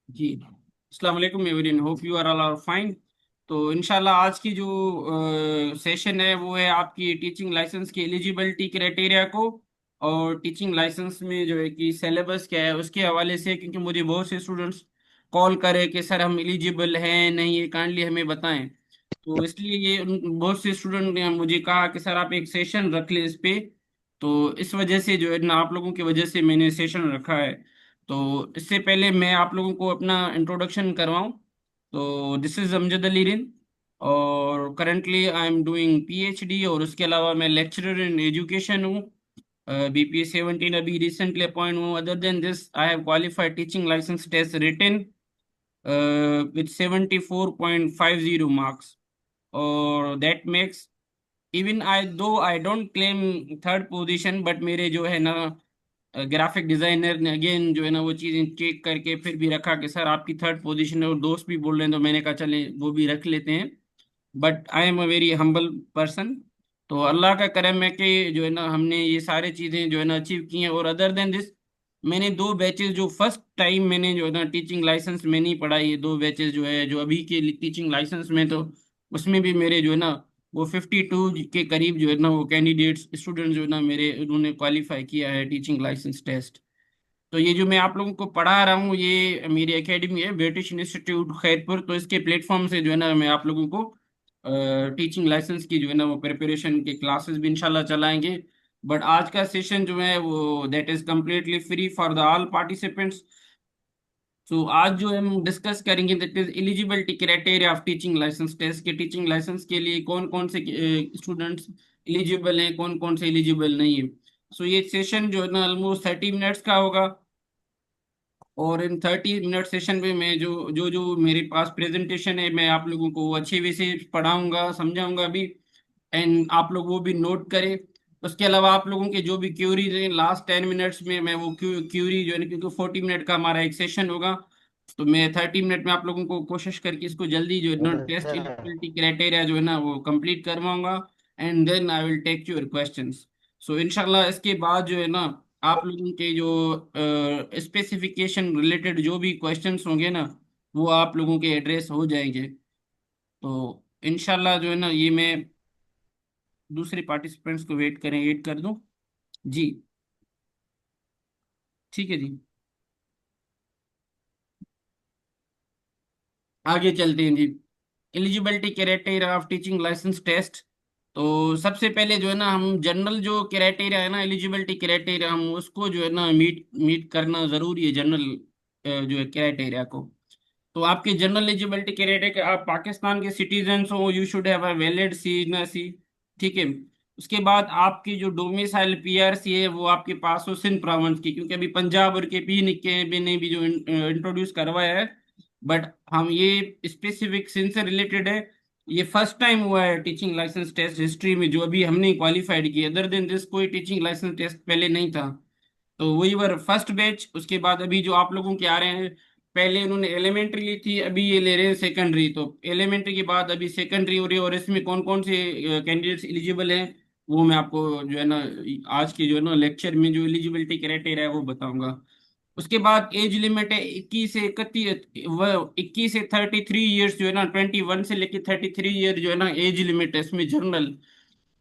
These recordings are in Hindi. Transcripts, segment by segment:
जी, अस्सलाम वालेकुम everyone, hope you are all are fine. तो इंशाल्लाह आज की जो सेशन है वो है आपकी टीचिंग लाइसेंस की एलिजिबिलिटी क्राइटेरिया को, और टीचिंग लाइसेंस में जो है कि सिलेबस क्या है उसके हवाले से, क्योंकि मुझे बहुत से स्टूडेंट्स कॉल करे कि सर हम एलिजिबल हैं नहीं, ये काइंडली हमें बताएं। तो इसलिए बहुत से स्टूडेंट ने मुझे कहा कि सर आप एक सेशन रख लें इस पे। तो इस वजह से जो है ना, आप लोगों की वजह से मैंने सेशन रखा है। तो इससे पहले मैं आप लोगों को अपना इंट्रोडक्शन करवाऊं। तो दिस इज अमजद अली रिन, और currently I am doing PhD, और उसके अलावा मैं लेक्चरर इन एजुकेशन हूँ। बीपी 17 अभी रिसेंटली अपॉइंट हूँ। Other than this I have qualified teaching licence test written with 74.50 marks, और that makes, even I don't claim third position, but मेरे जो है ना ग्राफिक डिजाइनर ने अगेन जो है ना वो चीजें चेक करके फिर भी रखा कि सर आपकी थर्ड पोजीशन है, और दोस्त भी बोल रहे हैं, तो मैंने कहा चले वो भी रख लेते हैं। But I am a very humble person. तो अल्लाह का करम है कि जो है ना हमने ये सारी चीज़ें जो है ना अचीव की हैं। और अदर देन दिस, मैंने दो बैचेस, जो फर्स्ट टाइम मैंने जो है ना टीचिंग लाइसेंस में नहीं पढ़ाई, ये दो बैचेस जो है जो अभी के टीचिंग लाइसेंस में, तो उसमें भी मेरे जो है ना वो 52 के करीब जो है ना वो कैंडिडेट्स स्टूडेंट जो है ना मेरे, उन्होंने क्वालिफाई किया है टीचिंग लाइसेंस टेस्ट। तो ये जो मैं आप लोगों को पढ़ा रहा हूँ, ये मेरी एकेडमी है ब्रिटिश इंस्टीट्यूट खैरपुर। तो इसके प्लेटफॉर्म से जो है ना मैं आप लोगों को टीचिंग लाइसेंस की जो है ना वो प्रिपरेशन के क्लासेस भी इंशाल्लाह चलाएंगे। बट आज का सेशन जो है वो that is completely free for the all participants. तो आज जो हम डिस्कस करेंगे that is eligibility criteria of teaching licence test, के टीचिंग लाइसेंस के लिए कौन कौन से स्टूडेंट्स एलिजिबल हैं, कौन कौन से एलिजिबल नहीं है। सो ये सेशन जो है ना ऑलमोस्ट 30 मिनट्स का होगा। और इन 30 मिनट सेशन में मैं जो मेरे पास प्रेजेंटेशन है, मैं आप लोगों को अच्छे वे से पढ़ाऊंगा, समझाऊंगा भी। एंड आप लोग वो भी नोट करें। उसके अलावा आप लोगों के जो भी क्यूरीज हैं, लास्ट 10 मिनट्स में मैं वो क्यूरी जो है ना, क्योंकि 40 मिनट का हमारा एक सेशन होगा, तो मैं 30 मिनट में आप लोगों को कोशिश करके इसको जल्दी जो है ना टेस्ट एलिजिबिलिटी क्राइटेरिया जो है ना वो कंप्लीट करवाऊंगा। And then I will take your questions. So इंशाल्लाह इसके बाद जो है ना आप लोगों के जो स्पेसिफिकेशन रिलेटेड जो भी क्वेश्चंस होंगे ना, वो आप लोगों के एड्रेस हो जाएंगे। तो इंशाल्लाह जो है ना ये मैं दूसरे पार्टिसिपेंट्स को वेट करें, वेट कर दूं। जी, ठीक है जी, आगे चलते हैं जी। Eligibility criteria of teaching licence test. तो सबसे पहले जो है ना हम जनरल जो क्राइटेरिया है ना, एलिजिबिलिटी क्राइटेरिया, हम उसको जो है ना मीट मीट करना जरूरी है, जनरल जो है क्राइटेरिया को। तो आपके जनरल एलिजिबिलिटी क्राइटेरिया के, आप पाकिस्तान के सिटीजन हो, you should have a valid C, ठीक है। उसके बाद आपकी जो डोमिसाइल पीआरसी है वो आपके पास हो सिंध प्रोविंस की, क्योंकि अभी पंजाब और के भी ने भी जो इंट्रोड्यूस करवाया है। बट हम ये स्पेसिफिक सिंध से रिलेटेड है। ये फर्स्ट टाइम हुआ है टीचिंग लाइसेंस टेस्ट हिस्ट्री में जो अभी हमने क्वालिफाइड किया। अदर देन दिस कोई टीचिंग लाइसेंस टेस्ट पहले नहीं था। तो वही वर फर्स्ट बैच। उसके बाद अभी जो आप लोगों के आ रहे हैं, पहले उन्होंने एलिमेंट्री ली थी, अभी ये ले रहे हैं सेकेंडरी। तो एलिमेंट्री के बाद अभी सेकेंडरी हो रही है, और इसमें कौन कौन से कैंडिडेट्स एलिजिबल हैं वो मैं आपको जो है ना आज के जो है ना लेक्चर में जो एलिजिबिलिटी क्राइटेरिया है वो बताऊंगा। उसके बाद एज लिमिट है 21 से 33 जो है ना, 21 से लेके 33 ईयर जो है ना एज लिमिट है इसमें जनरल।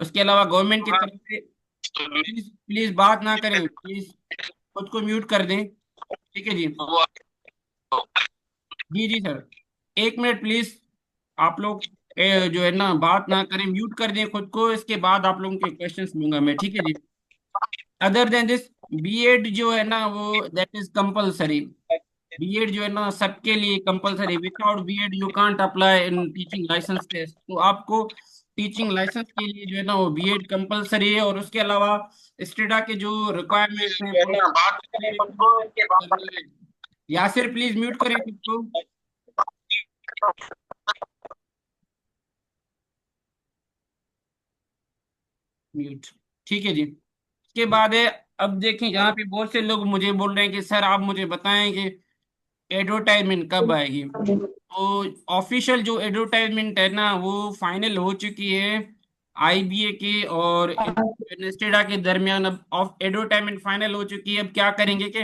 उसके अलावा गवर्नमेंट की तरफ से, प्लीज प्लीज बात ना करें प्लीज, खुद को म्यूट कर दें, ठीक है जी। जी जी सर, 1 मिनट प्लीज। आप लोग जो है ना बात ना करें, म्यूट कर दें खुद को। इसके बाद आप लोगों के क्वेश्चंस लूंगा मैं, ठीक है जी। अदर देन दिस, बीएड जो है ना वो दैट इज कंपलसरी। बीएड जो है ना सबके लिए compulsory, without BEd you can't apply in teaching licence test. तो आपको टीचिंग लाइसेंस के लिए जो है ना वो बीएड कंपलसरी है। और उसके अलावा स्टेडा के जो रिक्वायरमेंट्स हैं यासिर प्लीज म्यूट करें खुद को, म्यूट, ठीक है जी। उसके बाद है, अब देखें यहाँ पे बहुत से लोग मुझे बोल रहे हैं कि सर आप मुझे बताएं कि एडवर्टाइजमेंट कब आएगी। तो ऑफिशियल जो एडवर्टाइजमेंट है ना वो फाइनल हो चुकी है आईबीए के और स्टेडा के दरमियान। अब ऑफ एडवर्टाइजमेंट फाइनल हो चुकी है। अब क्या करेंगे कि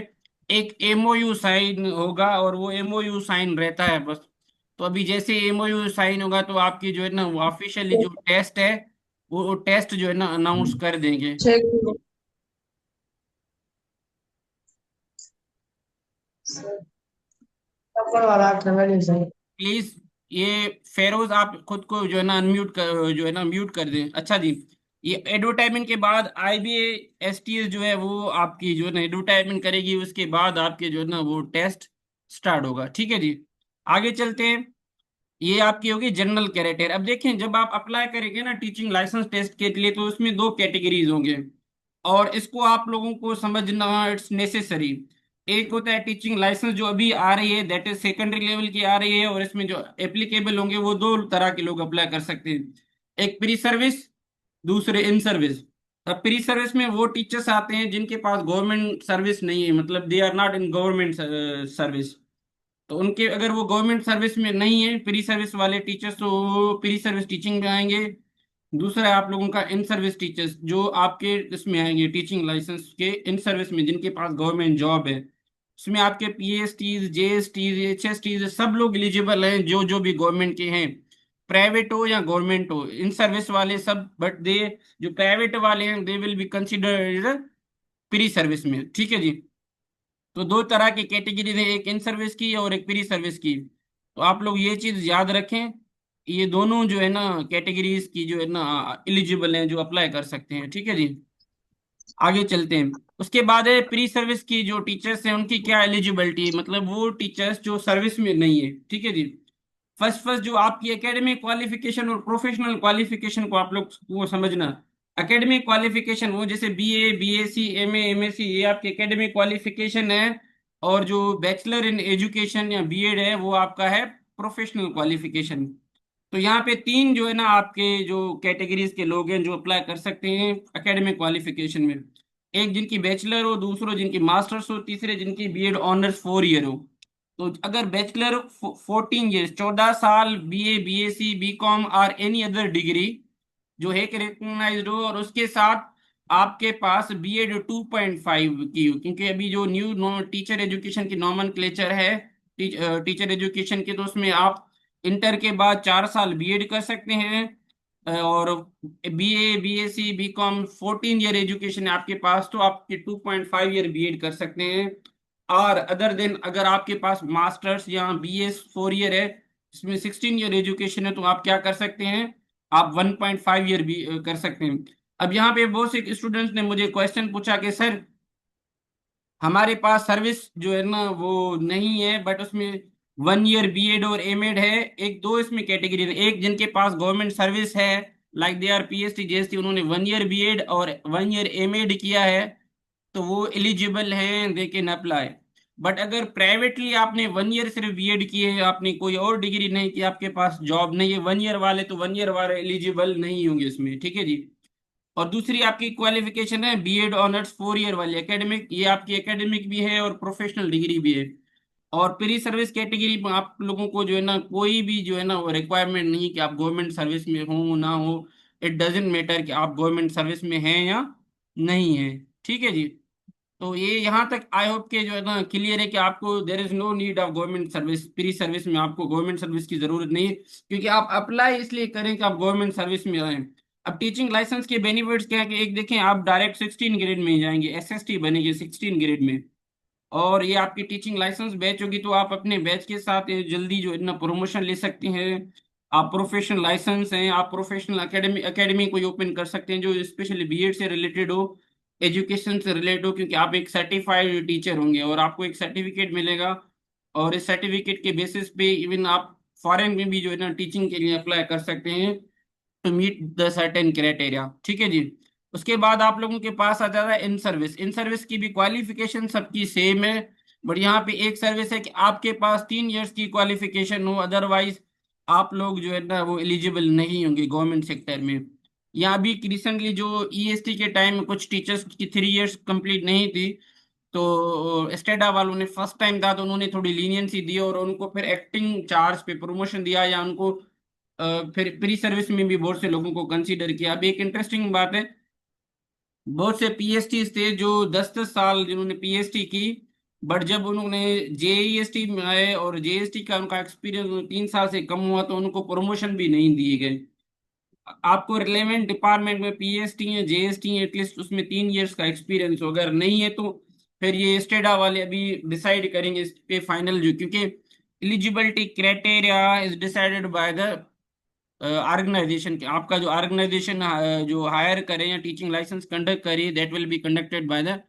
एक एमओयू साइन होगा, और वो एमओयू साइन रहता है बस। तो अभी जैसे एमओयू साइन होगा तो आपकी जो है ना वो ऑफिशियली जो टेस्ट है, वो टेस्ट जो है ना अनाउंस कर देंगे। ठीक। ऊपर वाला फैमिली सही। प्लीज ये फेरोज आप खुद को जो है ना अनम्यूट कर, जो है ना म्यूट कर दें। अच्छा जी, ये एडवर्टाइजमेंट के बाद IBASTS जो है वो आपकी जो है ना एडवर्टाइजमेंट करेगी, उसके बाद आपके जो है ना वो टेस्ट स्टार्ट होगा। ठीक है जी, आगे चलते हैं। ये आपकी होगी जनरल कैरेक्टर। अब देखें, जब आप अप्लाई करेंगे ना टीचिंग लाइसेंस टेस्ट के लिए, तो उसमें दो कैटेगरीज होंगे, और इसको आप लोगों को समझना इट्स नेसेसरी। एक होता है टीचिंग लाइसेंस जो अभी आ रही है, दैट इज सेकेंडरी लेवल की आ रही है, और इसमें जो एप्लीकेबल होंगे वो दो तरह के लोग अप्लाई कर सकते हैं। एक प्री सर्विस, दूसरे इन सर्विस। अब प्री सर्विस में वो टीचर्स आते हैं जिनके पास गवर्नमेंट सर्विस नहीं है, मतलब they are not in government service. तो उनके अगर वो गवर्नमेंट सर्विस में नहीं है प्री सर्विस वाले टीचर्स, तो वो प्री सर्विस टीचिंग में आएंगे। दूसरा है आप लोगों का इन सर्विस टीचर्स, जो आपके इसमें आएंगे टीचिंग लाइसेंस के इन सर्विस में, जिनके पास गवर्नमेंट जॉब है। इसमें आपके PSTs, JSTs, HSTs सब लोग एलिजिबल हैं, जो जो भी गवर्नमेंट के हैं, प्राइवेट हो या गवर्नमेंट हो, इन सर्विस वाले सब। बट दे जो प्राइवेट वाले हैं they will be considered pre service में। ठीक है जी। तो दो तरह की कैटेगरी है, एक इन सर्विस की और एक प्री सर्विस की। तो आप लोग ये चीज याद रखें, ये दोनों जो है ना कैटेगरीज की जो है ना एलिजिबल हैं, जो अप्लाई कर सकते हैं। ठीक है जी, आगे चलते हैं। उसके बाद है प्री सर्विस की जो टीचर्स हैं उनकी क्या एलिजिबिलिटी, मतलब वो टीचर्स जो सर्विस में नहीं है। ठीक है जी। फर्स्ट फर्स्ट जो आपकी एकेडमिक क्वालिफिकेशन और प्रोफेशनल क्वालिफिकेशन को आप लोग वो समझना। एकेडमिक क्वालिफिकेशन वो जैसे BA, BSc, MA, MSc, ये आपकी एकेडमिक क्वालिफिकेशन है। और जो बैचलर इन एजुकेशन या B.Ed है वो आपका है प्रोफेशनल क्वालिफिकेशन। तो यहाँ पे तीन जो है ना आपके जो कैटेगरीज के लोग हैं जो अप्लाई कर सकते हैं एकेडमिक क्वालिफिकेशन में। एक जिनकी बैचलर हो, दूसरो जिनकी मास्टर्स हो, तीसरे जिनकी B.Ed ऑनर्स 4 ईयर हो। तो अगर बैचलर 14 ईयर्स, 14 साल, BA, BSc, B.Com और एनी अदर डिग्री जो है कि रिकॉग्नाइज्ड हो, और उसके साथ आपके पास B.Ed 2.5 की हो, क्योंकि अभी जो न्यू टीचर एजुकेशन की नॉमेनक्लेचर है, टीचर एजुकेशन के, तो उसमें आप इंटर के बाद 4 साल B.Ed कर सकते हैं। और BA, BSc, B.Com 14 year education है आपके पास, तो आपके 2.5 ईयर B.Ed कर सकते हैं। और अदर देन अगर आपके पास मास्टर्स या BS 4 ईयर है, इसमें 16 ईयर एजुकेशन है, तो आप क्या कर सकते हैं, आप 1.5 ईयर भी कर सकते हैं। अब यहाँ पे बहुत से स्टूडेंट्स ने मुझे क्वेश्चन पूछा कि सर हमारे पास सर्विस जो है ना वो नहीं है, बट उसमें 1 ईयर B.Ed और M.Ed है। एक दो इसमें कैटेगरी है, एक जिनके पास गवर्नमेंट सर्विस है, like they are PST, JST, उन्होंने 1 ईयर B.Ed और 1 ईयर M.Ed किया है, तो वो एलिजिबल हैं, दे कैन अप्लाई। बट अगर प्राइवेटली आपने 1 ईयर सिर्फ B.Ed की है, आपने कोई और डिग्री नहीं की, आपके पास जॉब नहीं है, 1 ईयर वाले, तो 1 ईयर वाले एलिजिबल नहीं होंगे इसमें। ठीक है जी। और दूसरी आपकी क्वालिफिकेशन है B.Ed ऑनर्स 4 ईयर वाली एकेडमिक, ये आपकी एकेडमिक भी है और प्रोफेशनल डिग्री भी है। और प्री सर्विस कैटेगरी में आप लोगों को जो है ना कोई भी जो है ना वो रिक्वायरमेंट नहीं कि आप गवर्नमेंट सर्विस में हो ना हो। इट डजेंट मैटर कि आप गवर्नमेंट सर्विस में हैं या नहीं है। ठीक है जी। तो ये यहाँ तक आई होप के जो है ना क्लियर है कि आपको there is no need of government service, pre service में आपको गवर्नमेंट सर्विस की जरूरत नहीं है, क्योंकि आप अप्लाई इसलिए करें कि आप गवर्नमेंट सर्विस में आए। अब टीचिंग लाइसेंस के बेनिफिट्स क्या है कि एक देखें, आप डायरेक्ट 16 ग्रेड में ही जाएंगे, SST बनेगी 16 ग्रेड में। और ये आपकी टीचिंग लाइसेंस बैच होगी, तो आप अपने बैच के साथ ये जल्दी जो है ना प्रमोशन ले सकते हैं। आप प्रोफेशनल लाइसेंस हैं, आप प्रोफेशनल एकेडमी एकेडमी कोई ओपन कर सकते हैं जो स्पेशली B.Ed से रिलेटेड हो, एजुकेशन से रिलेटेड हो, क्योंकि आप एक सर्टिफाइड टीचर होंगे और आपको एक सर्टिफिकेट मिलेगा। और इस सर्टिफिकेट के बेसिस पे इवन आप फॉरेन में भी जो है ना टीचिंग के लिए अप्लाई कर सकते हैं, to meet the certain criteria. ठीक है जी। उसके बाद आप लोगों के पास आ जाता है इन सर्विस। इन सर्विस की भी क्वालिफिकेशन सबकी सेम है, बट यहाँ पे एक सर्विस है कि आपके पास 3 ईयर्स की क्वालिफिकेशन हो, अदरवाइज आप लोग जो है ना वो एलिजिबल नहीं होंगे गवर्नमेंट सेक्टर में। यहाँ भी रिसेंटली जो EST के टाइम में कुछ टीचर्स की 3 ईयर्स कंप्लीट नहीं थी, तो स्टेडा वालों ने फर्स्ट टाइम था तो उन्होंने थोड़ी लीनियंसी दी और उनको फिर एक्टिंग चार्ज पे प्रमोशन दिया, या उनको फिर प्री सर्विस में भी बहुत से लोगों को कंसीडर किया। अब एक इंटरेस्टिंग बात है, बहुत से PhDs थे जो 10-10 साल जिन्होंने PhD की, बट जब उन्होंने जेईएसटी में आए और जेएसटी का उनका एक्सपीरियंस 3 साल से कम हुआ तो उनको प्रमोशन भी नहीं दिए गए। आपको रिलेवेंट डिपार्टमेंट में पीएसटी है जेएसटी है एटलीस्ट उसमें 3 इयर्स का एक्सपीरियंस हो, अगर नहीं है तो फिर ये स्टेडा वाले अभी डिसाइड करेंगे इस पे फाइनल, जो क्योंकि eligibility criteria is decided by the organisation. आपका जो ऑर्गेनाइजेशन जो हायर करे या टीचिंग लाइसेंस कंडक्ट करे that will be conducted by the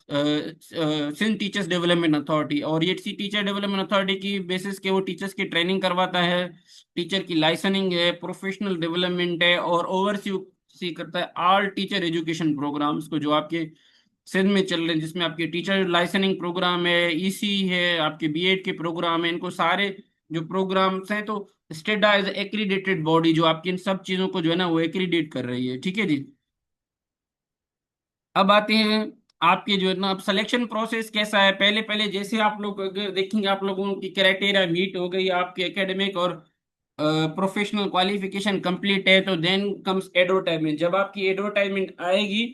Sindh teachers development authority. और ये टीचर डेवलपमेंट अथॉरिटी की बेसिस के वो टीचर्स की ट्रेनिंग करवाता है, टीचर की लाइसनिंग है, प्रोफेशनल डेवलपमेंट है, और ओवरसी करता है ऑल टीचर एजुकेशन प्रोग्राम्स को जो आपके सिंध में चल रहे हैं, जिसमें आपके टीचर लाइसनिंग प्रोग्राम है, ईसी है, आपके बीएड के प्रोग्राम है, इनको सारे जो प्रोग्राम्स हैं। तो स्टेडा इज एक्रीडेटेड बॉडी जो आपकी इन सब चीजों को जो है ना वो एक्रीडेट कर रही है, ठीक है जी। अब आते हैं आपके जो है ना, अब सिलेक्शन प्रोसेस कैसा है। पहले पहले जैसे आप लोग अगर देखेंगे आप लोगों की क्राइटेरिया मीट हो गई, आपके एकेडमिक और प्रोफेशनल क्वालिफिकेशन कंप्लीट है, तो देन कम्स एडवर्टाइजमेंट। जब आपकी एडवर्टाइजमेंट आएगी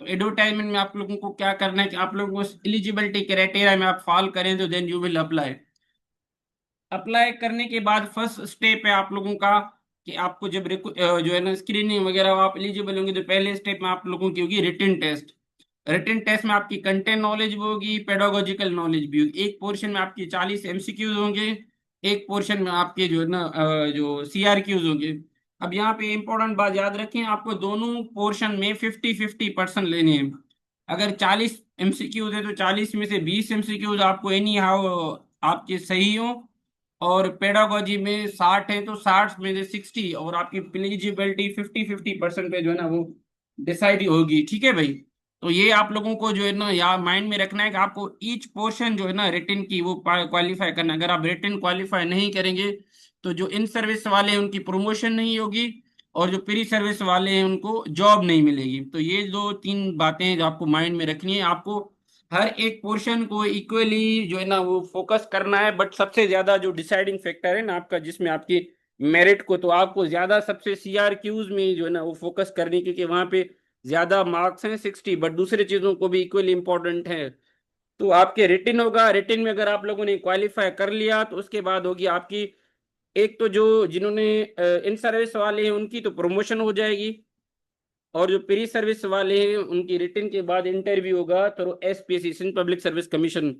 तो एडवर्टाइजमेंट में आप लोगों को क्या करना है कि आप लोगों को एलिजिबिलिटी क्राइटेरिया में आप फॉल करें तो then you will apply. Apply करने के बाद फर्स्ट स्टेप है आप लोगों का कि आपको जब जो है ना स्क्रीनिंग वगैरह आप एलिजिबल होंगे तो पहले स्टेप में आप लोगों की होगी रिटन टेस्ट। रिटन टेस्ट में आपकी कंटेंट नॉलेज भी होगी, पेडागोजिकल नॉलेज भी होगी। एक पोर्शन में आपकी 40 एमसीक्यूज होंगे, एक पोर्शन में आपके जो है ना जो सीआरक्यूज होंगे। अब यहाँ पे इंपॉर्टेंट बात याद रखें, आपको दोनों पोर्शन में 50-50% लेने हैं। अगर 40 एमसीक्यूज है तो 40 में से 20 एमसीक्यूज आपको एनी हाउ आपके सही हो, और पेडागोजी में 60 है तो 60 में से 60, और आपकी एलिजिबिलिटी 50-50% पे जो है ना वो डिसाइड होगी, ठीक है भाई। तो ये आप लोगों को जो है ना या माइंड में रखना है कि आपको ईच पोर्शन जो है ना रिटन की वो क्वालिफाई करना है। अगर आप रिटन क्वालिफाई नहीं करेंगे तो जो इन सर्विस वाले हैं उनकी प्रमोशन नहीं होगी, और जो प्री सर्विस वाले हैं उनको जॉब नहीं मिलेगी। तो ये दो तीन बातें जो आपको माइंड में रखनी है। आपको हर एक पोर्शन को इक्वली जो है ना वो फोकस करना है, बट सबसे ज्यादा जो डिसाइडिंग फैक्टर है ना आपका जिसमें आपकी मेरिट को, तो आपको ज्यादा सबसे सीआरक्यूज में जो है ना वो फोकस करनी है, क्योंकि वहां पे ज्यादा मार्क्स हैं 60, बट दूसरे चीजों को भी इक्वली इंपॉर्टेंट है। तो आपके रिटिन होगा, रिटिन में अगर आप लोगों ने क्वालिफाई कर लिया तो उसके बाद होगी आपकी एक तो जो जिन्होंने इन सर्विस वाले हैं उनकी तो प्रमोशन हो जाएगी, और जो प्री सर्विस वाले हैं उनकी रिटर्न के बाद इंटरव्यू होगा तो SPSC Sindh public service commission.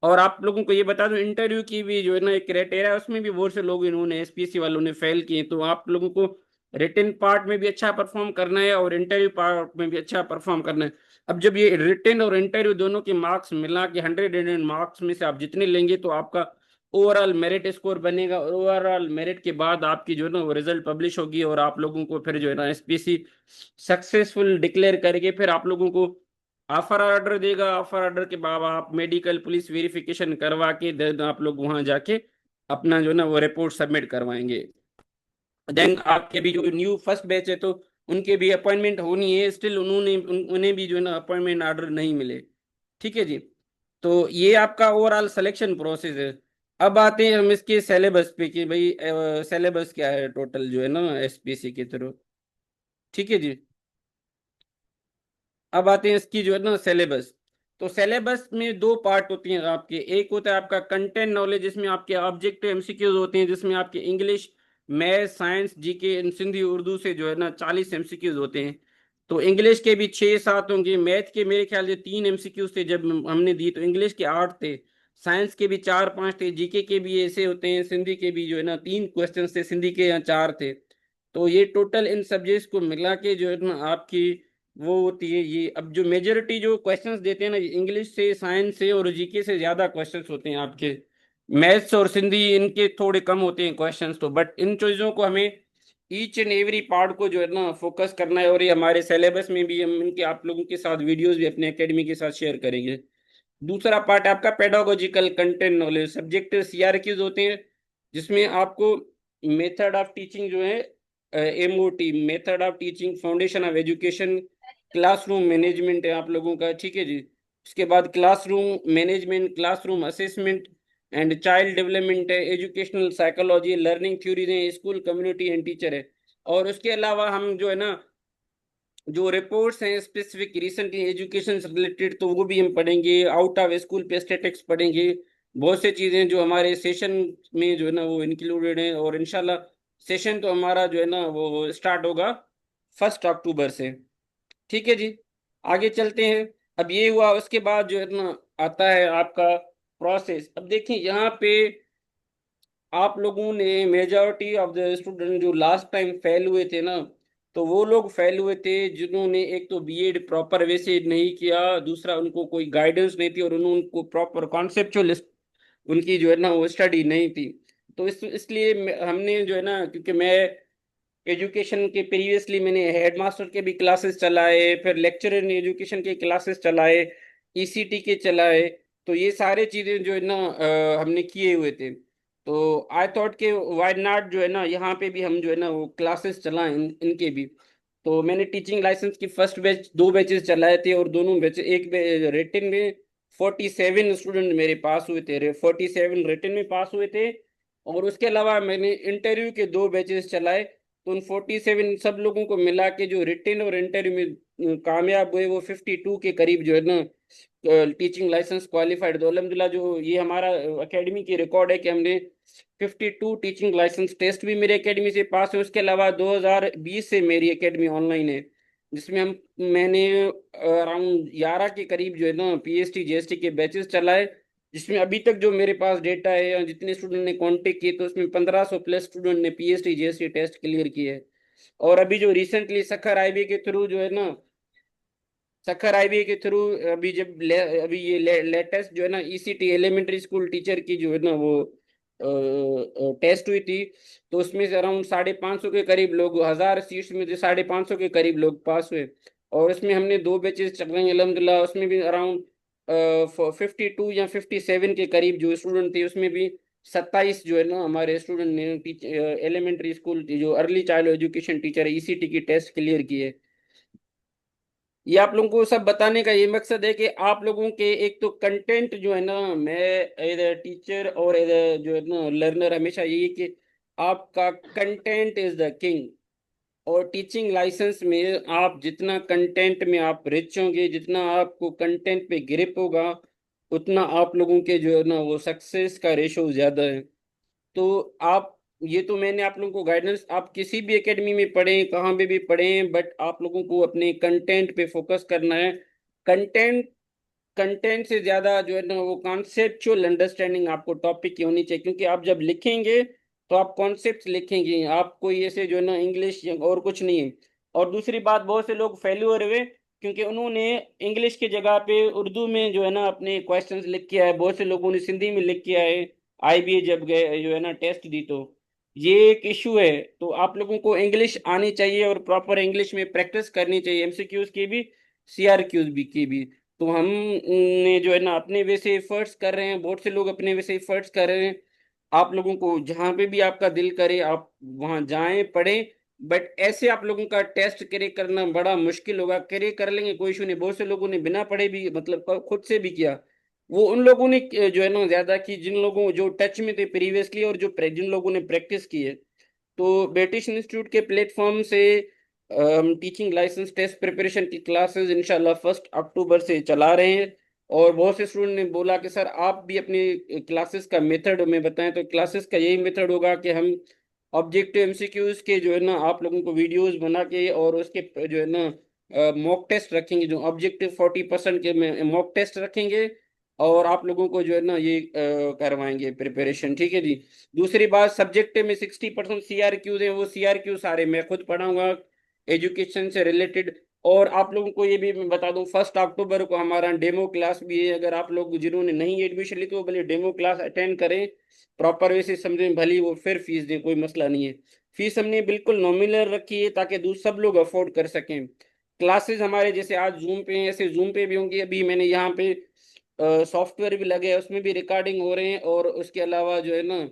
और आप लोगों को ये बता दूं इंटरव्यू की भी जो है ना एक क्राइटेरिया है, उसमें भी बहुत से लोग इन्होंने एसपीएससी वालों ने फेल किए। तो आप लोगों को रिटर्न पार्ट में भी अच्छा परफॉर्म करना है और इंटरव्यू पार्ट में भी अच्छा परफॉर्म करना है। अब जब ये रिटर्न और इंटरव्यू दोनों के मार्क्स मिला के 100 मार्क्स में से आप जितने लेंगे तो आपका ओवरऑल मेरिट स्कोर बनेगा, और ओवरऑल मेरिट के बाद आपकी जो है ना वो रिजल्ट पब्लिश होगी, और आप लोगों को फिर जो है ना एसपीसी सक्सेसफुल डिक्लेयर करके फिर आप लोगों को ऑफर ऑर्डर देगा। ऑफर ऑर्डर के बाद आप मेडिकल पुलिस वेरिफिकेशन करवा के देन आप लोग वहां जाके अपना जो है ना वो रिपोर्ट सबमिट करवाएंगे। देन आपके भी जो न्यू फर्स्ट बैच है तो उनके भी अपॉइंटमेंट होनी है, स्टिल उन्हें भी जो है ना अपॉइंटमेंट ऑर्डर नहीं मिले, ठीक है जी। तो ये आपका ओवरऑल सिलेक्शन प्रोसेस है। अब आते हैं हम इसके सिलेबस पे कि भाई सिलेबस क्या है टोटल जो है ना एसपीसी के थ्रू, ठीक है जी। अब आते हैं इसकी जो है ना सिलेबस। तो सिलेबस में दो पार्ट होती हैं आपके, एक होता है आपका कंटेंट नॉलेज जिसमें आपके ऑब्जेक्टिव एमसीक्यूज होते हैं, जिसमें आपके English math science GK Sindhi Urdu से जो है ना 40 एमसीक्यूज होते हैं। तो इंग्लिश के भी 6-7 होंगे, मैथ के मेरे ख्याल से 3 एमसीक्यूज थे जब हमने दी, तो इंग्लिश के 8 थे, साइंस के भी 4-5 थे, जीके के भी ऐसे होते हैं, सिंधी के भी जो है ना 3 क्वेश्चन थे, सिंधी के यहाँ 4 थे। तो ये टोटल इन सब्जेक्ट्स को मिला के जो है ना आपकी वो होती है ये। अब जो मेजोरिटी जो क्वेश्चंस देते हैं ना इंग्लिश से साइंस से और जीके से ज्यादा क्वेश्चंस होते हैं आपके, मैथ्स और सिंधी इनके थोड़े कम होते हैं क्वेश्चंस। तो बट इन चीजों को हमें ईच एंड एवरी पार्ट को जो है ना फोकस करना है, और ये हमारे सिलेबस में भी हम इनके आप लोगों के साथ वीडियोस भी अपने एकेडमी के साथ शेयर करेंगे। दूसरा पार्ट है आपका पेडागोजिकल कंटेंट नॉलेज, सब्जेक्ट सीआरक्यूज होते हैं, जिसमें आपको मेथड ऑफ टीचिंग जो है MOT method of teaching, foundation of education, classroom management है आप लोगों का, ठीक है जी। उसके बाद classroom management, classroom assessment and child development है, एजुकेशनल साइकोलॉजी, लर्निंग थ्योरीज है, स्कूल कम्युनिटी एंड टीचर है। और उसके अलावा हम जो है ना जो रिपोर्ट्स हैं स्पेसिफिक रिसेंटली एजुकेशन से रिलेटेड, तो वो भी हम पढ़ेंगे। आउट ऑफ स्कूल पे स्टैटिस्टिक्स पढ़ेंगे। बहुत सी चीजें जो हमारे सेशन में जो है ना वो इंक्लूडेड हैं। और इंशाल्लाह सेशन तो हमारा जो है ना वो स्टार्ट होगा 1 अक्टूबर से। ठीक है जी, आगे चलते हैं। अब ये हुआ, उसके बाद जो है ना आता है आपका प्रोसेस। अब देखिए यहाँ पे आप लोगों ने मेजॉरिटी ऑफ द स्टूडेंट जो लास्ट टाइम फेल हुए थे ना, तो वो लोग फेल हुए थे जिन्होंने एक तो बीएड प्रॉपर वे से नहीं किया, दूसरा उनको कोई गाइडेंस नहीं थी, और उन्होंने उनको प्रॉपर कॉन्सेप्चुअल उनकी जो है ना वो स्टडी नहीं थी। तो इसलिए हमने जो है ना, क्योंकि मैं एजुकेशन के प्रीवियसली मैंने हेडमास्टर के भी क्लासेस चलाए, फिर लेक्चरर इन एजुकेशन के क्लासेस चलाए, ईसीटी के चलाए। तो ये सारे चीजें जो है ना हमने किए हुए थे। तो आई थॉट के वाई नॉट जो है ना यहाँ पे भी हम जो है ना वो क्लासेस चलाएं इनके भी। तो मैंने टीचिंग लाइसेंस की फर्स्ट बैच, 2 बैचेस चलाए थे, और दोनों बैच एक रिटन में 47 स्टूडेंट मेरे पास हुए थे, 47 रिटन में पास हुए थे। और उसके अलावा मैंने इंटरव्यू के 2 बैचेस चलाए। तो उन 47 सब लोगों को मिला के जो रिटेन और इंटरव्यू में कामयाब हुए वो 52 के करीब जो है ना टीचिंग लाइसेंस क्वालिफाइड। तो अल्हम्दुलिल्लाह जो ये हमारा एकेडमी की रिकॉर्ड है कि हमने 52 टीचिंग लाइसेंस टेस्ट भी मेरे एकेडमी से पास है। उसके अलावा 2020 से मेरी एकेडमी ऑनलाइन है, जिसमें मैंने अराउंड 11 के करीब जो है ना पीएचडी जीएसटी के बैचेस चलाए। जिसमें अभी तक जो मेरे पास डेटा है या जितने स्टूडेंट ने कांटेक्ट किए, तो उसमें 1500 प्लस स्टूडेंट ने पीएचडी जीएसटी टेस्ट क्लियर किए है। और अभी जो रिसेंटली सखर आईबी के थ्रू जो है ना, सखर आईबी के थ्रू अभी अभी ये लेटेस्ट जो है ना ईसीटी एलिमेंट्री स्कूल टीचर की जो है ना वो टेस्ट हुई थी। तो उसमें से अराउंड 550 के करीब लोग, 1000 सीट्स में से 550 के करीब लोग पास हुए। और उसमें हमने 2 बैचेस चलाए अल्हम्दुलिल्लाह। उसमें भी अराउंड 52 या 57 के करीब जो स्टूडेंट थे, उसमें भी 27 जो है ना हमारे स्टूडेंट ने एलिमेंट्री स्कूल जो अर्ली चाइल्ड एजुकेशन टीचर है ईसीटी की टेस्ट क्लियर किए। ये आप लोगों को सब बताने का ये मकसद है कि आप लोगों के एक तो कंटेंट जो है ना, मैं एज ए टीचर और एज ए जो है ना लर्नर हमेशा यही कि आपका कंटेंट इज द किंग। और टीचिंग लाइसेंस में आप जितना कंटेंट में आप रिच होंगे, जितना आपको कंटेंट पे ग्रिप होगा, उतना आप लोगों के जो है ना वो सक्सेस का रेशो ज्यादा है। तो आप, ये तो मैंने आप लोगों को गाइडेंस, आप किसी भी एकेडमी में पढ़ें, कहाँ पे भी पढ़ें, बट आप लोगों को अपने कंटेंट पे फोकस करना है। कंटेंट कंटेंट से ज्यादा जो है ना वो कॉन्सेप्चुअल अंडरस्टैंडिंग आपको टॉपिक की होनी चाहिए। क्योंकि आप जब लिखेंगे तो आप कॉन्सेप्ट लिखेंगे, आप कोई ऐसे जो है ना इंग्लिश या और कुछ नहीं है। और दूसरी बात, बहुत से लोग फेल्यूर हुए क्योंकि उन्होंने इंग्लिश की जगह पे उर्दू में जो है ना अपने क्वेश्चंस लिख के आए, बहुत से लोगों ने सिंधी में लिख के आए आईबीए जब गए जो है ना टेस्ट दी। तो ये एक इशू है। तो आप लोगों को इंग्लिश आनी चाहिए और प्रॉपर इंग्लिश में प्रैक्टिस करनी चाहिए, एमसीक्यूज की भी, सीआरक्यूज भी की भी। तो हम ने जो है ना अपने वे से एफर्ट्स कर रहे हैं, बहुत से लोग अपने वे से एफर्ट्स कर रहे हैं। आप लोगों को जहां पे भी आपका दिल करे आप वहां जाएं, पढ़ें। बट ऐसे आप लोगों का टेस्ट करे करना बड़ा मुश्किल होगा। करे कर लेंगे, कोई इशू नहीं। बहुत से लोगों ने बिना पढ़े भी, मतलब खुद से भी किया। वो उन लोगों ने जो है ना ज्यादा की, जिन लोगों जो टच में थे प्रीवियसली, और जो जिन लोगों ने प्रैक्टिस की है। तो ब्रिटिश इंस्टीट्यूट के प्लेटफॉर्म से हम टीचिंग लाइसेंस टेस्ट प्रिपरेशन की क्लासेस इंशाल्लाह 1 अक्टूबर से चला रहे हैं। और बहुत से स्टूडेंट ने बोला कि सर आप भी अपनी क्लासेस का मेथड हमें बताएं। तो क्लासेस का यही मेथड होगा कि हम ऑब्जेक्टिव एमसीक्यूज के जो है ना आप लोगों को वीडियोस बना के, और उसके जो है ना मॉक टेस्ट रखेंगे, जो ऑब्जेक्टिव 40% के में मॉक टेस्ट रखेंगे। और आप लोगों को जो है ना ये करवाएंगे प्रिपरेशन। ठीक है जी। दूसरी बात, सब्जेक्ट में 60% सीआरक्यूज है, वो सीआरक्यू सारे मैं खुद पढ़ाऊंगा एजुकेशन से रिलेटेड। और आप लोगों को ये भी मैं बता दूं, 1 अक्टूबर को हमारा डेमो क्लास भी है। अगर आप लोग जिन्होंने नहीं एडमिशन ली तो वो भले डेमो क्लास अटेंड करें, प्रॉपर वे से समझें, भली वो फिर फीस दें, कोई मसला नहीं है। फीस हमने बिल्कुल नॉमिनल रखी है ताकि दूसरे सब लोग अफोर्ड कर सकें। क्लासेस हमारे जैसे आज जूम पे हैं, ऐसे जूम पे भी होंगी। अभी मैंने यहाँ पे सॉफ्टवेयर भी लगे हैं, उसमें भी रिकॉर्डिंग हो रहे हैं। और उसके अलावा जो है ना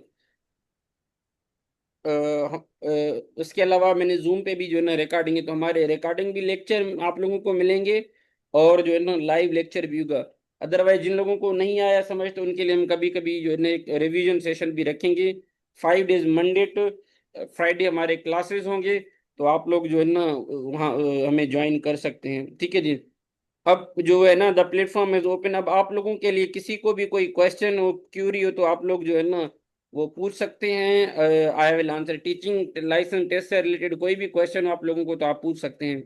उसके अलावा मैंने जूम पे भी जो है ना रिकॉर्डिंग है, तो हमारे रिकॉर्डिंग भी लेक्चर आप लोगों को मिलेंगे। और जो है ना लाइव लेक्चर भी होगा। अदरवाइज जिन लोगों को नहीं आया समझ, तो उनके लिए हम कभी कभी जो है ना एक रिवीजन सेशन भी रखेंगे। 5 डेज, मंडे टू फ्राइडे हमारे क्लासेस होंगे। तो आप लोग जो है ना वहाँ हमें ज्वाइन कर सकते हैं, ठीक है जी। अब जो है ना, द प्लेटफॉर्म इज ओपन। अब आप लोगों के लिए किसी को भी कोई क्वेश्चन हो, क्यूरी हो, तो आप लोग जो है ना वो पूछ सकते हैं। I will answer. Teaching licence test से रिलेटेड कोई भी क्वेश्चन हो आप लोगों को तो आप पूछ सकते हैं।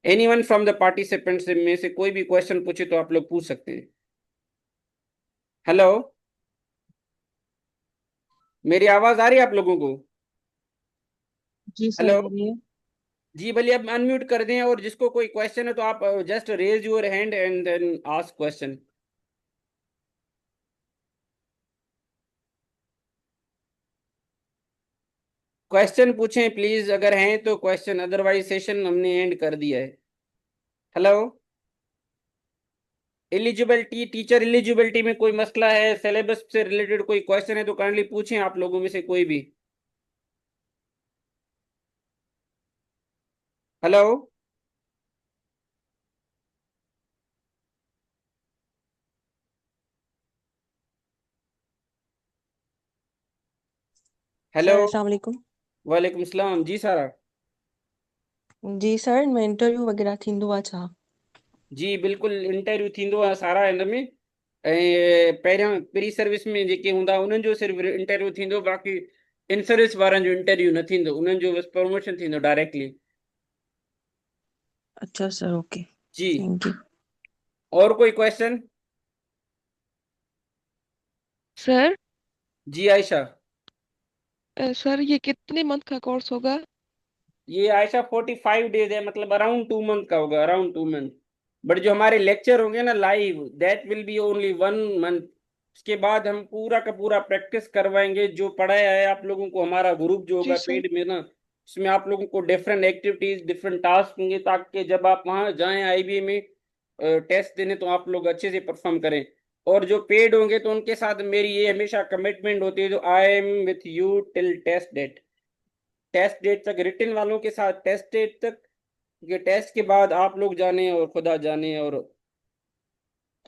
एनीवन फ्रॉम द पार्टिसिपेंट्स में से कोई भी क्वेश्चन पूछे तो आप लोग पूछ सकते हैं। हेलो, मेरी आवाज आ रही है आप लोगों को? जी सर हेलो। बोलिए। जी भले अब अनम्यूट कर दें, और जिसको कोई क्वेश्चन है तो आप just raise your hand and then ask question. Question पूछें प्लीज, अगर हैं तो क्वेश्चन, अदरवाइज सेशन हमने एंड कर दिया है। हेलो। एलिजिबिलिटी, टीचर एलिजिबिलिटी में कोई मसला है, सिलेबस से रिलेटेड कोई क्वेश्चन है तो काइंडली पूछें आप लोगों में से कोई भी। हेलो। हेलो। सर अस्सलाम वालेकुम। वालेकुम सलाम जी सारा। जी सर मैं इंटरव्यू वग़ैरह थींदो आहे छा? जी बिल्कुलु, इंटरव्यू थींदो आहे सारा हिन में। पहिरियां प्री सर्विस में जेके हूंदा उन्हनि जो सिर्फ़ु इंटरव्यू थींदो, बाक़ी इन सर्विस वारनि जो इंटरव्यू न थींदो, उन्हनि जो बस प्रमोशन थींदो डायरेक्टली। अच्छा सर, ओके। जी। Thank you. और कोई क्वेश्चन? सर जी आयशा। सर ये कितने मंथ का कोर्स होगा? ये आयशा 45 डेज है, मतलब अराउंड 2 मंथ का होगा, अराउंड 2 मंथ। बट जो हमारे लेक्चर होंगे ना live, that will B only 1 month. उसके बाद हम पूरा का पूरा प्रैक्टिस करवाएंगे। जो पढ़ाया है आप लोगों को, हमारा ग्रुप जो जी होगा सर। पेड में ना, उसमें आप लोगों को डिफरेंट एक्टिविटीज, डिफरेंट टास्क होंगे, ताकि जब आप वहां जाएं आईबीए में टेस्ट देने तो आप लोग अच्छे से परफॉर्म करें। और जो पेड होंगे तो उनके साथ मेरी ये हमेशा कमिटमेंट होती है, जो I am with you till test date. Test date तक रिटन वालों के साथ टेस्ट डेट तक, ये टेस्ट के बाद आप लोग जाने और खुदा जाने और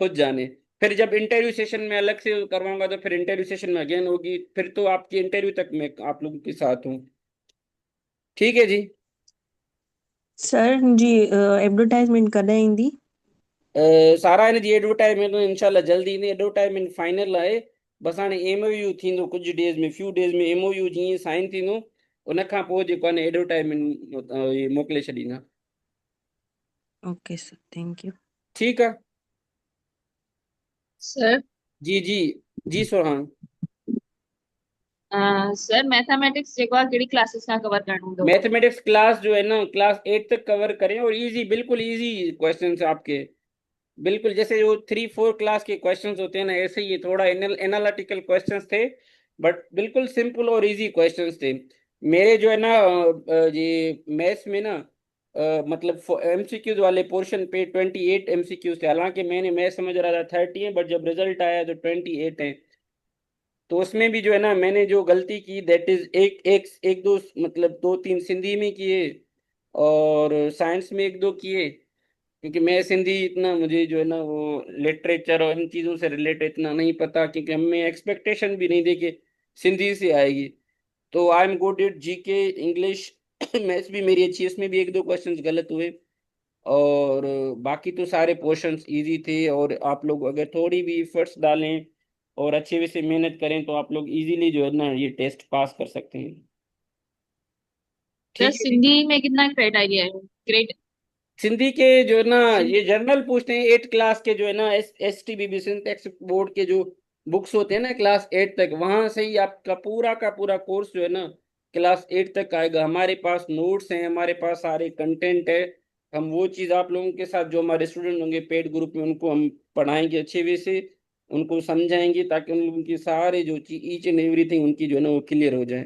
खुद जाने। फिर जब इंटरव्यू सेशन में अलग से करवाऊंगा तो फिर इंटरव्यू सेशन में अगेन होगी, फिर तो आपकी इंटरव्यू तक मैं आप लोगों के साथ हूँ। ठीक है जी। सर जी एडवर्टाइजमेंट कॾहिं ईंदी? सारा हिन जी एडवर्टाइजमेंट इंशाल्लाह जल्दी ईंदी। एडवर्टाइजमेंट फाइनल आहे। बसि हाणे एमओयू थींदो कुझु डेज़ में, फ्यू डेज़ में एमओयू जीअं साइन थींदो, उन खां पोइ जेको आहे न एडवर्टाइजमेंट मोकिले छॾींदा। Okay sir, thank you. ठीकु आहे। सर जी जी। जी सुहान। सर मैथमेटिक्स जेको आहे कहिड़ी क्लासेस खां कवर करणो हूंदो? मैथमेटिक्स क्लास जो है ना, क्लास 8 तक कवर करें, और इजी, बिल्कुल इजी क्वेश्चंस आपके। बिल्कुल जैसे वो 3 4 क्लास के क्वेश्चंस होते हैं ना, ऐसे ही ये थोड़ा एनालिटिकल क्वेश्चंस थे, बट बिल्कुल सिंपल और इजी क्वेश्चंस थे। मेरे जो है ना ये मैथ्स में ना मतलब एमसीक्यूज वाले पोर्शन पे 28 एमसीक्यूज थे। हालांकि मैंने मैं समझ रहा था 30 है, बट जब रिजल्ट आया तो 28 है। तो उसमें भी जो है ना मैंने जो गलती की, दैट इज एक एक एक दो, मतलब 2 3 सिंधी में किए, और साइंस में एक दो किए। क्योंकि मैं सिंधी इतना, मुझे जो है ना वो लिटरेचर और इन चीज़ों से रिलेटेड इतना नहीं पता, क्योंकि हमें एक्सपेक्टेशन भी नहीं थी कि सिंधी से आएगी। तो I am good at GK, English. Maths भी मेरी अच्छी है, इसमें भी एक दो क्वेश्चंस गलत हुए। और बाकी तो सारे पोर्शंस इजी थे, और आप लोग अगर थोड़ी भी एफर्ट्स डालें और अच्छे से मेहनत करें तो आप लोग इजीली जो है ना ये टेस्ट पास कर सकते हैं। सर ठीक है जी। सिंधी में कितना क्राइटेरिया है? ग्रेड सिंधी के जो है ना सिंध ये जर्नल पूछते हैं 8 क्लास के, जो है ना एस टी बी सिंटेक्स बोर्ड के जो बुक्स होते हैं ना क्लास 8 तक, वहां से ही आपका पूरा का पूरा कोर्स जो है ना क्लास 8 तक आएगा। हमारे पास नोट्स हैं, हमारे पास सारे कंटेंट है। हम वो चीज़ आप लोगों के साथ, जो हमारे स्टूडेंट होंगे पेड ग्रुप में, उनको हम पढ़ाएंगे अच्छे वे से, उनको समझाएंगे, ताकि उन लोगों की सारे जो चीज ईच एंड एवरीथिंग उनकी जो है ना वो क्लियर हो जाए।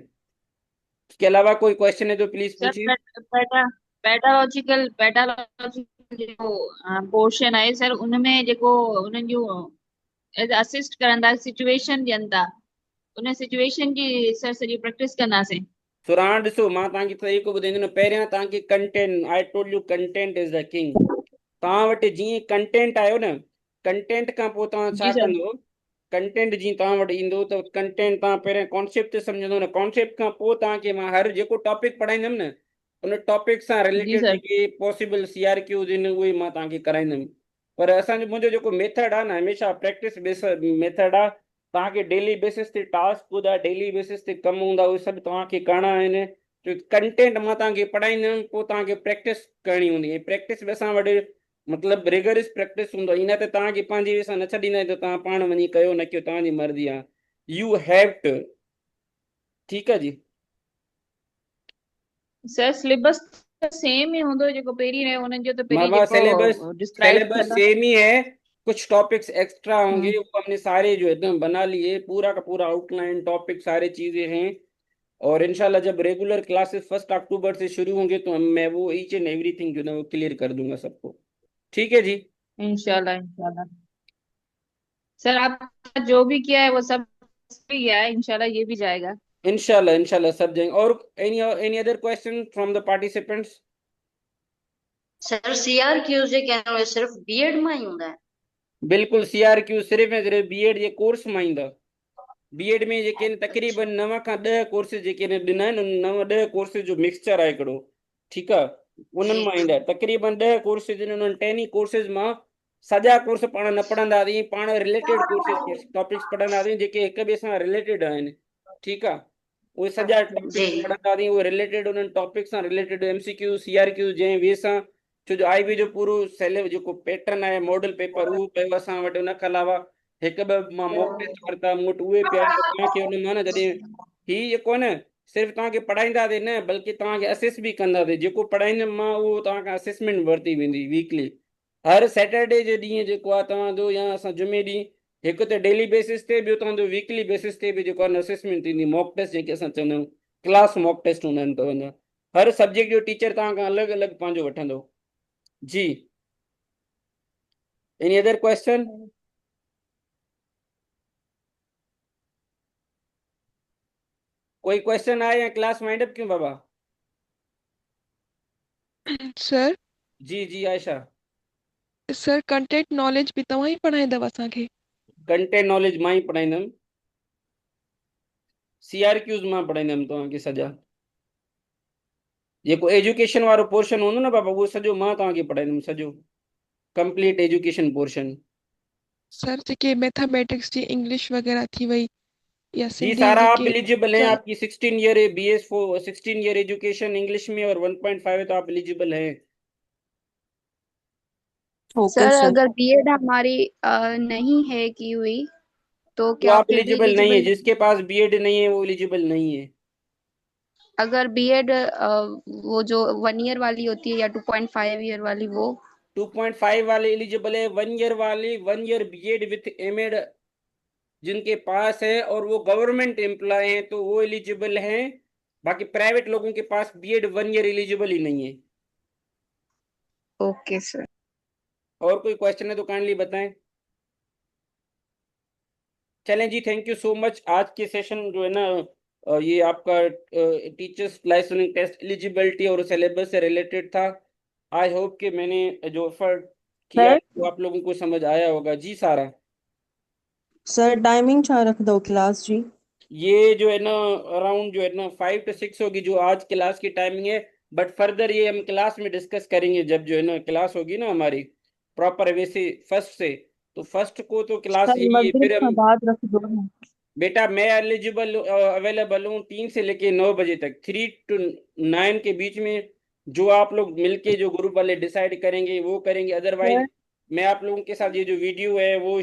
उसके अलावा कोई क्वेश्चन है तो प्लीज सर पूछिए। पेटालॉजिकल जेको पोर्शन आहे सर उनमें जेको उन्हनि जूं एज असिस्ट करंदा सिचुएशन ॾियनि था, उन सिचुएशन जी सर सॼी प्रैक्टिस कंदासीं। सुराण ॾिसो, मां तव्हांखे तरीक़ो ॿुधाईंदुमि न। पहिरियां तव्हांखे content, I told you content is the king. तव्हां वटि जीअं कंटेंट आयो न, कंटेंट खां पोइ तव्हां छा जी सर। कंदो? कंटेंट जीअं तव्हां वटि ईंदो त कंटेंट तव्हां पहिरियां कॉन्सेप्ट सम्झंदो न, कॉन्सेप्ट खां पोइ तव्हांखे मां हर जेको टॉपिक पढ़ाईंदुमि न, उन टॉपिक सां जी रिलेटेड सर। जेके पॉसिबल CRQs आहिनि उहे मां तव्हांखे कराईंदुमि। पर असांजो मुंहिंजो जेको मेथड आहे न, हमेशह प्रैक्टिस बेस मेथड आहे। तव्हांखे डेली बेसिस ते टास्क हूंदा, डेली बेसिस ते कमु हूंदा, उहे सभु तव्हांखे करणा आहिनि। कंटेंट मां तव्हांखे पढ़ाईंदुमि, पोइ तव्हांखे प्रैक्टिस करणी हूंदी। ऐं प्रैक्टिस बि असां वटि मतिलबु रिगरस प्रैक्टिस हूंदो, इन त तव्हांखे पंहिंजे हिसां न छॾींदा आहियूं त तव्हां पाण वञी कयो न कयो, तव्हांजी मर्ज़ी आहे। You have to. ठीकु आहे जी। सर सिलेबस सेम ई हूंदो जेको पहिरीं रहियो हुननि जो, त पहिरीं मामा जेको सिलेबस डिस्क्राइब सिलेबस कंदा। सेम ही है, कुछ टॉपिक्स एक्स्ट्रा होंगे, हम्म। वो हमने सारे जो एकदम बना लिए, पूरा का पूरा आउटलाइन टॉपिक सारे चीजें हैं। और इंशाल्लाह जब रेगुलर क्लासेस 1 अक्टूबर से शुरू होंगे तो मैं वो ईच एंड एवरीथिंग जो ना वो क्लियर कर दूंगा सबको। ठीक है जी। इंशाल्लाह इंशाल्लाह। सर आपने जो भी किया है वो सब भी गया है, इंशाल्लाह ये भी जाएगा। इंशाल्लाह इंशाल्लाह सब जाएंगे। और any other question from the participants? Sir CRQ जे कहणो सिर्फ बीएड मां ई हूंदा आहिनि? बिल्कुल CRQ सिर्फ़ ऐं सिर्फ़ बीएड जे कोर्स मां ईंदा। बीएड में जेके आहिनि अच्छा। तक़रीबन 9 खां 10 कोर्सेज जेके आहिनि ॾिना आहिनि, उन 9-10 कोर्सेज जो मिक्सचर आहे हिकिड़ो। ठीकु आहे। उन्हनि जी मां ईंदा तक़रीबन 10 कोर्सेज आहिनि, उन्हनि 10 कोर्सेज मां सॼा कोर्स पाण न पढ़ंदासीं, पाण रिलेटेड कोर्सेज टॉपिक्स पढ़ंदासीं जेके हिक ॿिए सां रिलेटेड आहिनि। ठीकु आहे। उहे सॼा जी। टॉपिक्स पढ़ंदासीं, उहे रिलेटेड उन्हनि टॉपिक सां रिलेटेड MCQ CRQ जंहिं वे सां। छो जो IB जो पूरो सिलेबस जेको पैटर्न आहे, मॉडल पेपर, उहो पियो असां वटि। उन खां अलावा हिकु ॿ मां मॉक टेस्ट वरिता, मूं वटि उहे पिया आहिनि। त तव्हांखे हुन मां न जॾहिं ही जेको आहे न, सिर्फ़ु तव्हांखे पढ़ाईंदासीं न, बल्कि तव्हांखे असेस बि कंदासीं। जेको पढ़ाईंदुमि मां उहो तव्हांखां असेसमेंट वरिती वेंदी वीकली। हर सैटरडे जे ॾींहुं जेको आहे तव्हांजो, या असां जुमे ॾींहुं हिकु त डेली बेसिस ते, ॿियो तव्हांजो वीकली बेसिस ते बि जेको आहे असेसमेंट थींदी, मॉक टेस्ट जेके असां चवंदा आहियूं, क्लास मॉक टेस्ट हूंदा आहिनि तव्हांजा। हर सब्जेक्ट जो टीचर तव्हांखां अलॻि अलॻि पंहिंजो वठंदो। जी। Any other question? कोई क्वेश्चन आए या क्लास वाइंड अप क्यों बाबा? सर जी जी आयशा। सर कंटेंट नॉलेज बि तव्हां ई पढ़ाईंदव असांखे? कंटेंट नॉलेज मां ई पढ़ाईंदुमि, CRQs मां पढ़ाईंदुमि तव्हांखे सॼा। जेको एजुकेशन वारो पोर्शन हूंदो न बाबा, उहो सॼो मां तव्हांखे पढ़ाईंदुमि, सॼो कंप्लीट एजुकेशन पोर्शन। सर जेके मैथमेटिक्स जी इंग्लिश वगैरह थी वई, या जी सिंधी सारा आप जेके एलिजिबल हैं, चा- आपकी 16 year BS4 16 year education English में और 1.5 है, तो आप एलिजिबल हैं। Okay sir sir. अगर बीएड हमारी नहीं है की हुई तो वो क्या आप फिर भी एलिजिबल नहीं है, एलिजिबल? जिसके पास बीएड नहीं है वो एलिजिबल नहीं है। अगर बीएड वो जो 1 ईयर वाली होती है या 2.5 ईयर वाली वो? 2.5 वाले एलिजिबल है, 1 ईयर वाले 1 ईयर बीएड विथ एमएड जिनके पास है और वो गवर्नमेंट एम्प्लॉय हैं तो वो एलिजिबल हैं। बाकी प्राइवेट लोगों के पास बीएड 1 ईयर एलिजिबल ही नहीं है। Okay sir. और कोई क्वेश्चन है तो काइंडली बताएं। चलें जी, थैंक यू सो मच। आज के सेशन जो है ना, ये आपका टीचर्स लाइसेंसिंग टेस्ट एलिजिबिलिटी और सिलेबस से रिलेटेड था। आई होप कि मैंने जो एफर्ट किया सर वो आप लोगों को समझ आया होगा। जी सारा। सर टाइमिंग छा रखंदव क्लास जी? ये जो है ना अराउंड जो है ना 5 to 6 होगी जो आज क्लास की टाइमिंग है। बट फर्दर ये हम क्लास में डिस्कस करेंगे जब जो है ना क्लास होगी ना हमारी प्रॉपर वैसे फर्स्ट से। तो फर्स्ट को तो क्लास सर यही है, मगरिब फिर खां हम। बाद रख दो न। बेटा मैं एलिजिबल अवेलेबल हूँ 3 से लेके 9 बजे तक, 3 to 9 के बीच में। जो आप लोग मिलके जो ग्रुप वाले डिसाइड करेंगे वो करेंगे, अदरवाइज सर मैं आप लोगों के साथ ये जो वीडियो है वो